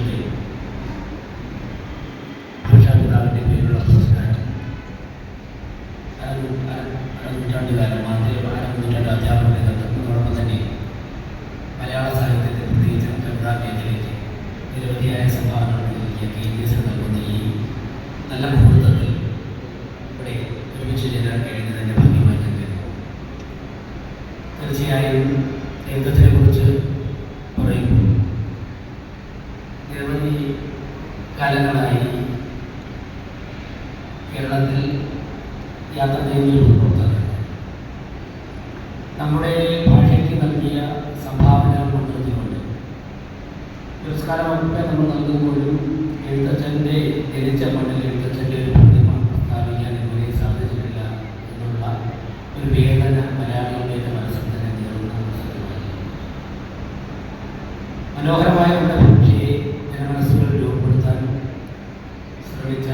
വർഷത്തെ ഭാഷാപിതാവിൻ്റെ പേരിലുള്ള പുരസ്കാരം അരനൂറ്റാണ്ടുകാലം അരനൂറ്റാണ്ട് അധ്യാപന രംഗത്തോടൊപ്പം തന്നെ മലയാള സാഹിത്യത്തെ പ്രത്യേകിച്ച് കവിതാ മേഖലയ്ക്ക് നിരവധിയായ സംഭാവനകൾ നൽകിയ KGS നൽകുന്ന ഈ നല്ല മുഹൂർത്തത്തിൽ ഇവിടെ ഒരുമിച്ച് ചേരാൻ കഴിയുന്നതിൻ്റെ ഭാഗ്യമായി ഞാൻ കരുതുന്നു. തീർച്ചയായും എഴുത്തിനെ കുറിച്ച് പറയുമ്പോൾ നിരവധി കാലങ്ങളായി കേരളത്തിൽ യാത്ര ചെയ്യുന്ന ഒരു പ്രവർത്തകർ നമ്മുടെ ഭാഷയ്ക്ക് നൽകിയ സംഭാവനകൾ മുൻനിർത്തിക്കൊണ്ട് പുരസ്കാരമൊക്കെ നമ്മൾ നൽകുമ്പോഴും എഴുത്തച്ഛൻ്റെ ജനിച്ച മണ്ണിൽ എഴുത്തച്ഛൻ്റെ ഒരു പ്രതിമ സ്ഥാപിക്കാൻ ഇതുവരെ സാധിച്ചിട്ടില്ല എന്നുള്ള ഒരു വേദന മലയാളികളുടെ മനസ്സിൽ തന്നെ നേർന്ന സത്യമായി. മനോഹരമായ നമ്മുടെ ഭാഷയെ ജനമനസ്സുകളിൽ രൂപപ്പെടുത്താൻ ശ്രമിച്ച